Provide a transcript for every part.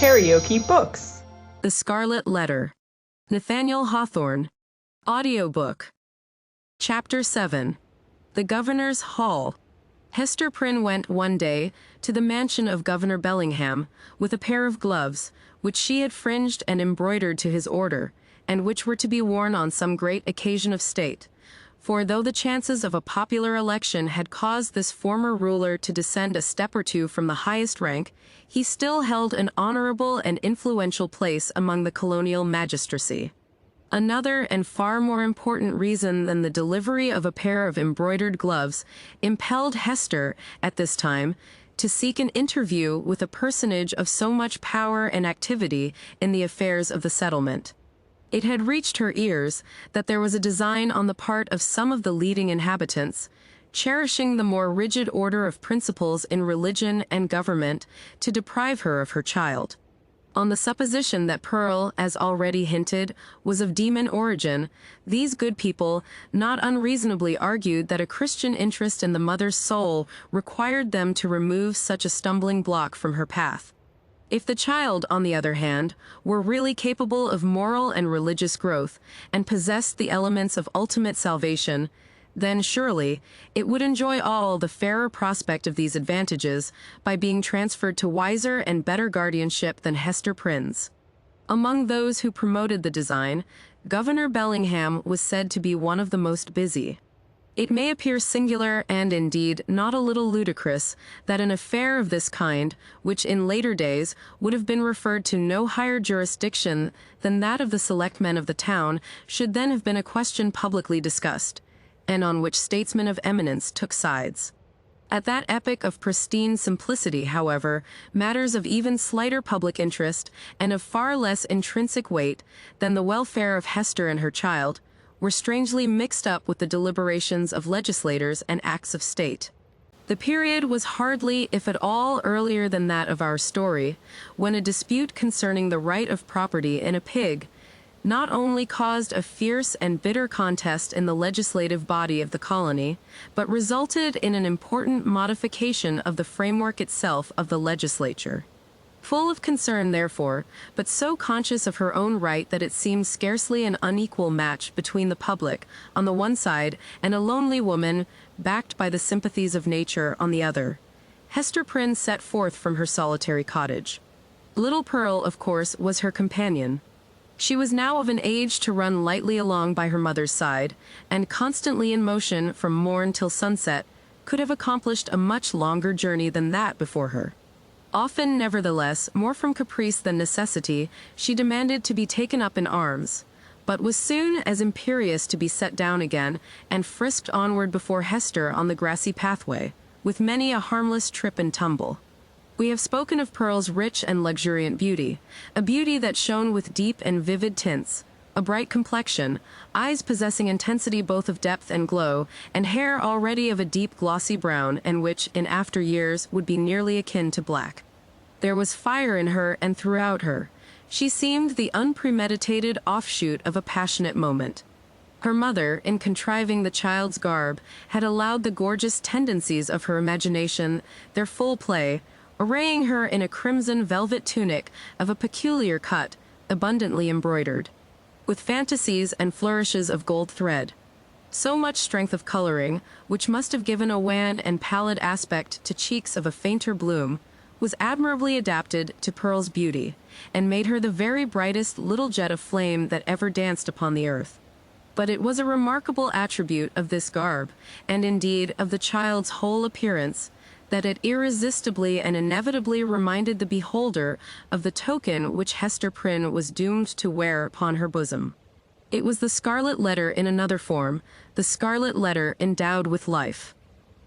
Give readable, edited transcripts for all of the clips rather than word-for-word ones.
KaraokeBooks. The Scarlet Letter. Nathaniel Hawthorne. Audiobook. Chapter 7. The Governor's Hall. Hester Prynne went one day to the mansion of Governor Bellingham with a pair of gloves, which she had fringed and embroidered to his order, and which were to be worn on some great occasion of state. For though the chances of a popular election had caused this former ruler to descend a step or two from the highest rank, he still held an honorable and influential place among the colonial magistracy. Another and far more important reason than the delivery of a pair of embroidered gloves impelled Hester, at this time, to seek an interview with a personage of so much power and activity in the affairs of the settlement. It had reached her ears that there was a design on the part of some of the leading inhabitants, cherishing the more rigid order of principles in religion and government, to deprive her of her child. On the supposition that Pearl, as already hinted, was of demon origin, these good people not unreasonably argued that a Christian interest in the mother's soul required them to remove such a stumbling block from her path. If the child, on the other hand, were really capable of moral and religious growth, and possessed the elements of ultimate salvation, then surely it would enjoy all the fairer prospect of these advantages by being transferred to wiser and better guardianship than Hester Prynne's. Among those who promoted the design, Governor Bellingham was said to be one of the most busy. It may appear singular and indeed not a little ludicrous that an affair of this kind, which in later days would have been referred to no higher jurisdiction than that of the select men of the town, should then have been a question publicly discussed, and on which statesmen of eminence took sides. At that epoch of pristine simplicity, however, matters of even slighter public interest and of far less intrinsic weight than the welfare of Hester and her child were strangely mixed up with the deliberations of legislators and acts of state. The period was hardly, if at all, earlier than that of our story, when a dispute concerning the right of property in a pig not only caused a fierce and bitter contest in the legislative body of the colony, but resulted in an important modification of the framework itself of the legislature. Full of concern, therefore, but so conscious of her own right that it seemed scarcely an unequal match between the public, on the one side, and a lonely woman, backed by the sympathies of nature, on the other, Hester Prynne set forth from her solitary cottage. Little Pearl, of course, was her companion. She was now of an age to run lightly along by her mother's side, and constantly in motion from morn till sunset, could have accomplished a much longer journey than that before her. Often, nevertheless, more from caprice than necessity, she demanded to be taken up in arms, but was soon as imperious to be set down again, and frisked onward before Hester on the grassy pathway, with many a harmless trip and tumble. We have spoken of Pearl's rich and luxuriant beauty, a beauty that shone with deep and vivid tints, a bright complexion, eyes possessing intensity both of depth and glow, and hair already of a deep glossy brown, and which, in after years, would be nearly akin to black. There was fire in her and throughout her. She seemed the unpremeditated offshoot of a passionate moment. Her mother, in contriving the child's garb, had allowed the gorgeous tendencies of her imagination their full play, arraying her in a crimson velvet tunic of a peculiar cut, abundantly embroidered, with fantasies and flourishes of gold thread. So much strength of coloring, which must have given a wan and pallid aspect to cheeks of a fainter bloom, was admirably adapted to Pearl's beauty, and made her the very brightest little jet of flame that ever danced upon the earth. But it was a remarkable attribute of this garb, and indeed of the child's whole appearance, that it irresistibly and inevitably reminded the beholder of the token which Hester Prynne was doomed to wear upon her bosom. It was the scarlet letter in another form, the scarlet letter endowed with life.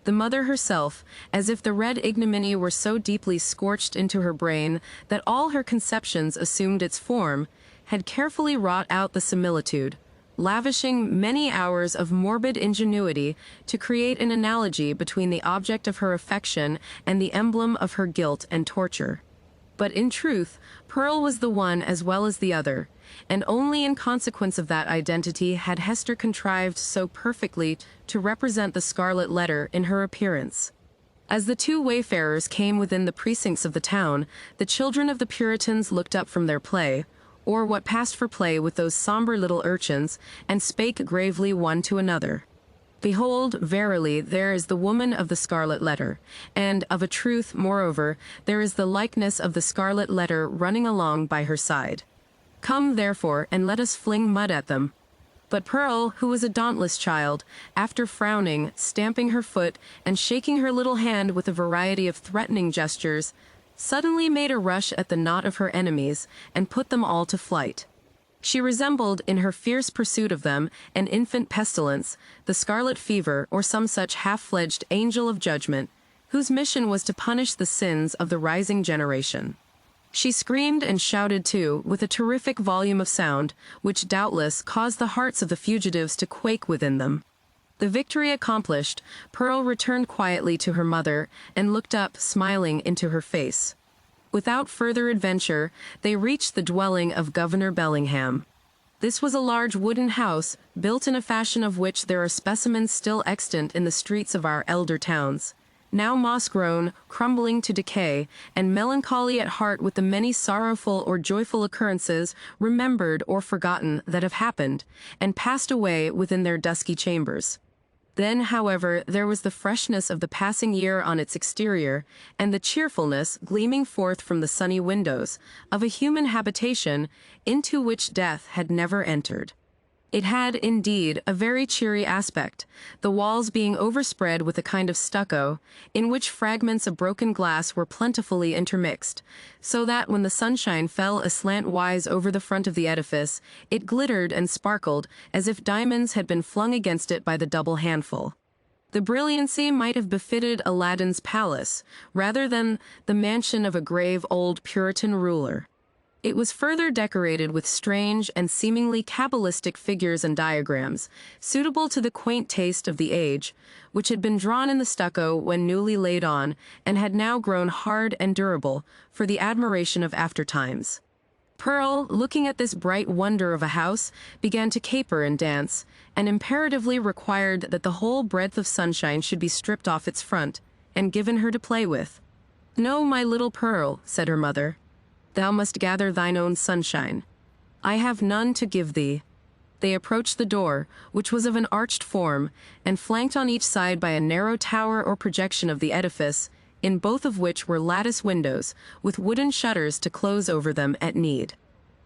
The mother herself, as if the red ignominy were so deeply scorched into her brain that all her conceptions assumed its form, had carefully wrought out the similitude, lavishing many hours of morbid ingenuity to create an analogy between the object of her affection and the emblem of her guilt and torture. But in truth, Pearl was the one as well as the other, and only in consequence of that identity had Hester contrived so perfectly to represent the scarlet letter in her appearance. As the two wayfarers came within the precincts of the town, the children of the Puritans looked up from their play, or what passed for play with those sombre little urchins, and spake gravely one to another. Behold, verily, there is the woman of the scarlet letter, and, of a truth, moreover, there is the likeness of the scarlet letter running along by her side. Come, therefore, and let us fling mud at them. But Pearl, who was a dauntless child, after frowning, stamping her foot, and shaking her little hand with a variety of threatening gestures, suddenly made a rush at the knot of her enemies, and put them all to flight. She resembled, in her fierce pursuit of them, an infant pestilence, the scarlet fever, or some such half-fledged angel of judgment, whose mission was to punish the sins of the rising generation. She screamed and shouted too, with a terrific volume of sound, which doubtless caused the hearts of the fugitives to quake within them. The victory accomplished, Pearl returned quietly to her mother, and looked up, smiling, into her face. Without further adventure, they reached the dwelling of Governor Bellingham. This was a large wooden house, built in a fashion of which there are specimens still extant in the streets of our elder towns, now moss-grown, crumbling to decay, and melancholy at heart with the many sorrowful or joyful occurrences remembered or forgotten that have happened, and passed away within their dusky chambers. Then, however, there was the freshness of the passing year on its exterior, and the cheerfulness, gleaming forth from the sunny windows, of a human habitation into which death had never entered. It had, indeed, a very cheery aspect, the walls being overspread with a kind of stucco, in which fragments of broken glass were plentifully intermixed, so that when the sunshine fell aslant-wise over the front of the edifice, it glittered and sparkled as if diamonds had been flung against it by the double handful. The brilliancy might have befitted Aladdin's palace, rather than the mansion of a grave old Puritan ruler. It was further decorated with strange and seemingly cabalistic figures and diagrams, suitable to the quaint taste of the age, which had been drawn in the stucco when newly laid on, and had now grown hard and durable, for the admiration of aftertimes. Pearl, looking at this bright wonder of a house, began to caper and dance, and imperatively required that the whole breadth of sunshine should be stripped off its front, and given her to play with. "No, my little Pearl," said her mother. "Thou must gather thine own sunshine. I have none to give thee." They approached the door, which was of an arched form, and flanked on each side by a narrow tower or projection of the edifice, in both of which were lattice windows, with wooden shutters to close over them at need.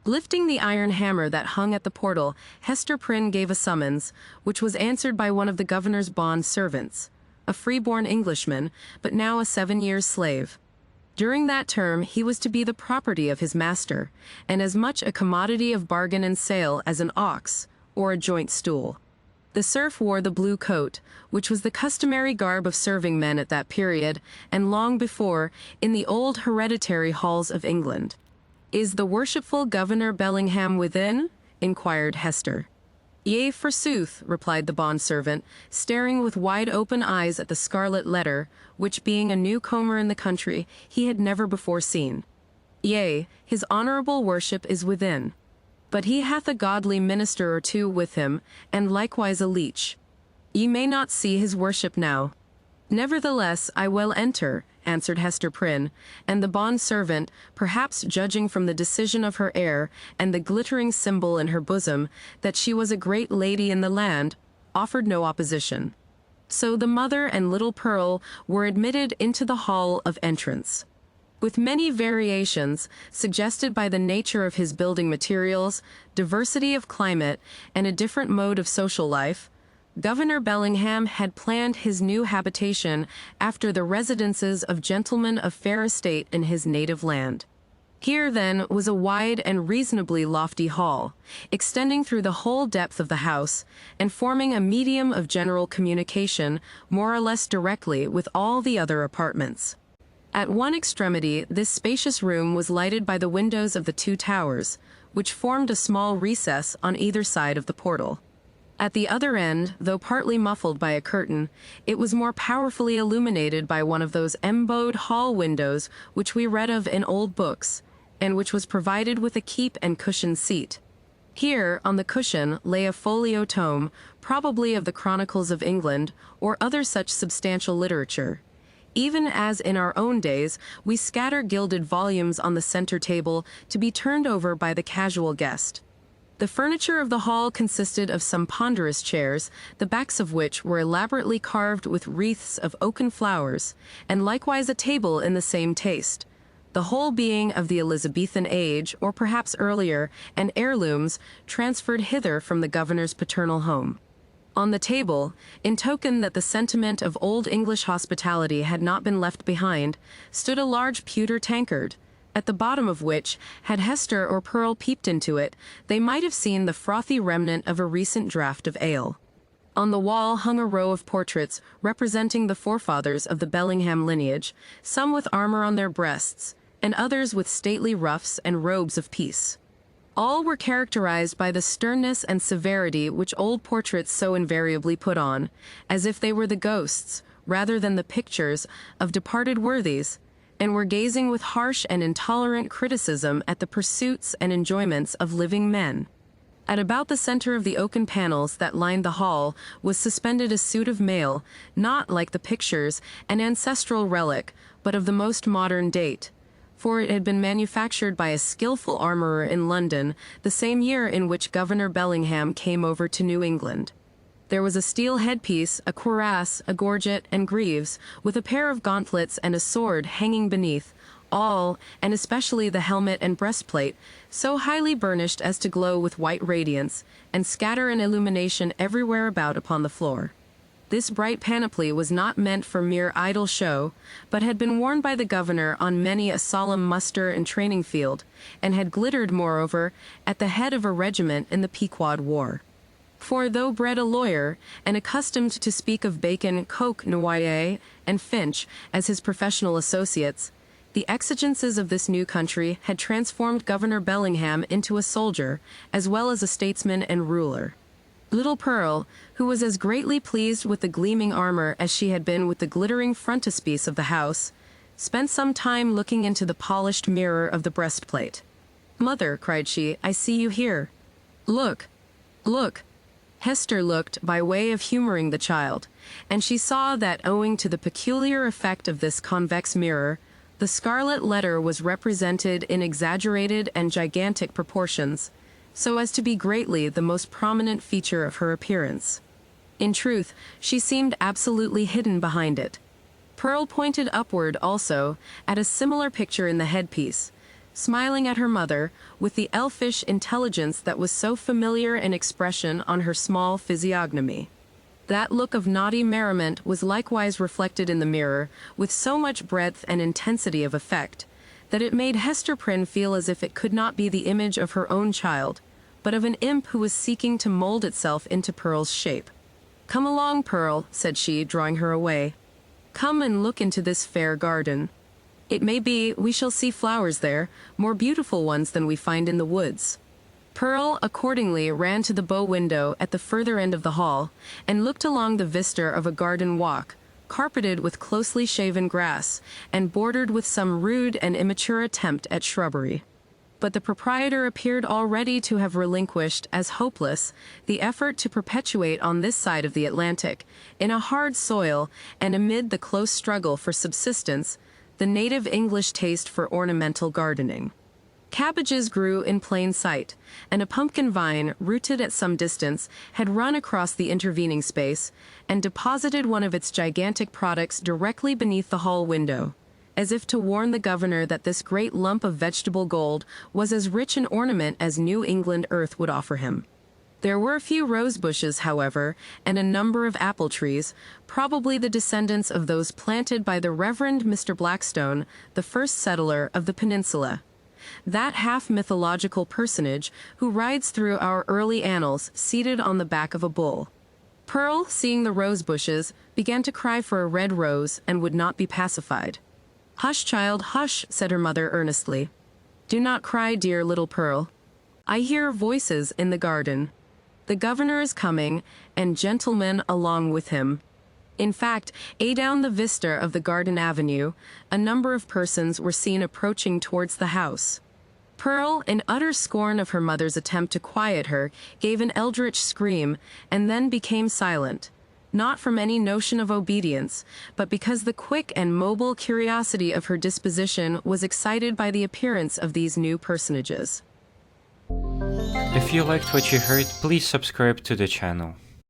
Lifting the iron hammer that hung at the portal, Hester Prynne gave a summons, which was answered by one of the governor's bond servants, a free-born Englishman, but now a 7 years' slave. During that term he was to be the property of his master, and as much a commodity of bargain and sale as an ox, or a joint stool. The serf wore the blue coat, which was the customary garb of serving men at that period, and long before, in the old hereditary halls of England. "Is the worshipful Governor Bellingham within?" inquired Hester. "Yea, forsooth," replied the bond-servant, staring with wide-open eyes at the scarlet letter, which, being a newcomer in the country, he had never before seen. "Yea, his honourable worship is within. But he hath a godly minister or two with him, and likewise a leech. Ye may not see his worship now." "Nevertheless, I will enter," answered Hester Prynne, and the bond-servant, perhaps judging from the decision of her air and the glittering symbol in her bosom that she was a great lady in the land, offered no opposition. So the mother and little Pearl were admitted into the hall of entrance. With many variations, suggested by the nature of his building materials, diversity of climate, and a different mode of social life, Governor Bellingham had planned his new habitation after the residences of gentlemen of fair estate in his native land. Here, then, was a wide and reasonably lofty hall, extending through the whole depth of the house, and forming a medium of general communication, more or less directly, with all the other apartments. At one extremity, this spacious room was lighted by the windows of the two towers, which formed a small recess on either side of the portal. At the other end, though partly muffled by a curtain, it was more powerfully illuminated by one of those embowed hall windows which we read of in old books, and which was provided with a keep and cushioned seat. Here, on the cushion, lay a folio tome, probably of the Chronicles of England, or other such substantial literature. even as in our own days we scatter gilded volumes on the center table to be turned over by the casual guest. The furniture of the hall consisted of some ponderous chairs, the backs of which were elaborately carved with wreaths of oaken flowers, and likewise a table in the same taste, the whole being of the Elizabethan age, or perhaps earlier, and heirlooms transferred hither from the governor's paternal home. On the table, in token that the sentiment of old English hospitality had not been left behind, stood a large pewter tankard, at the bottom of which, had Hester or Pearl peeped into it, they might have seen the frothy remnant of a recent draught of ale. On the wall hung a row of portraits representing the forefathers of the Bellingham lineage, some with armor on their breasts, and others with stately ruffs and robes of peace. All were characterized by the sternness and severity which old portraits so invariably put on, as if they were the ghosts, rather than the pictures, of departed worthies, and were gazing with harsh and intolerant criticism at the pursuits and enjoyments of living men. At about the center of the oaken panels that lined the hall was suspended a suit of mail, not, like the pictures, an ancestral relic, but of the most modern date, for it had been manufactured by a skillful armorer in London the same year in which Governor Bellingham came over to New England. There was a steel headpiece, a cuirass, a gorget, and greaves, with a pair of gauntlets and a sword hanging beneath, all, and especially the helmet and breastplate, so highly burnished as to glow with white radiance, and scatter an illumination everywhere about upon the floor. This bright panoply was not meant for mere idle show, but had been worn by the governor on many a solemn muster and training field, and had glittered, moreover, at the head of a regiment in the Pequod War. For though bred a lawyer, and accustomed to speak of Bacon, Coke, Noyer, and Finch as his professional associates, the exigences of this new country had transformed Governor Bellingham into a soldier, as well as a statesman and ruler. Little Pearl, who was as greatly pleased with the gleaming armor as she had been with the glittering frontispiece of the house, spent some time looking into the polished mirror of the breastplate. "Mother," cried she, "I see you here. Look, look." Hester looked by way of humoring the child, and she saw that owing to the peculiar effect of this convex mirror, the scarlet letter was represented in exaggerated and gigantic proportions, so as to be greatly the most prominent feature of her appearance. In truth, she seemed absolutely hidden behind it. Pearl pointed upward also, at a similar picture in the headpiece, smiling at her mother with the elfish intelligence that was so familiar an expression on her small physiognomy. That look of naughty merriment was likewise reflected in the mirror with so much breadth and intensity of effect, that it made Hester Prynne feel as if it could not be the image of her own child, but of an imp who was seeking to mold itself into Pearl's shape. "Come along, Pearl," said she, drawing her away. "Come and look into this fair garden. It may be we shall see flowers there, more beautiful ones than we find in the woods." Pearl accordingly ran to the bow window at the further end of the hall, and looked along the vista of a garden walk, carpeted with closely shaven grass, and bordered with some rude and immature attempt at shrubbery. But the proprietor appeared already to have relinquished, as hopeless, the effort to perpetuate on this side of the Atlantic, in a hard soil, and amid the close struggle for subsistence, the native English taste for ornamental gardening. Cabbages grew in plain sight, and a pumpkin vine, rooted at some distance, had run across the intervening space, and deposited one of its gigantic products directly beneath the hall window, as if to warn the governor that this great lump of vegetable gold was as rich an ornament as New England earth would offer him. There were a few rose bushes, however, and a number of apple trees, probably the descendants of those planted by the Reverend Mr. Blackstone, the first settler of the peninsula. That half-mythological personage who rides through our early annals seated on the back of a bull. Pearl, seeing the rose bushes, began to cry for a red rose and would not be pacified. "Hush, child, hush," said her mother earnestly. "Do not cry, dear little Pearl. I hear voices in the garden. The governor is coming, and gentlemen along with him." In fact, adown the vista of the garden avenue, a number of persons were seen approaching towards the house. Pearl, in utter scorn of her mother's attempt to quiet her, gave an eldritch scream, and then became silent. not from any notion of obedience, but because the quick and mobile curiosity of her disposition was excited by the appearance of these new personages. If you liked what you heard, please subscribe to the channel.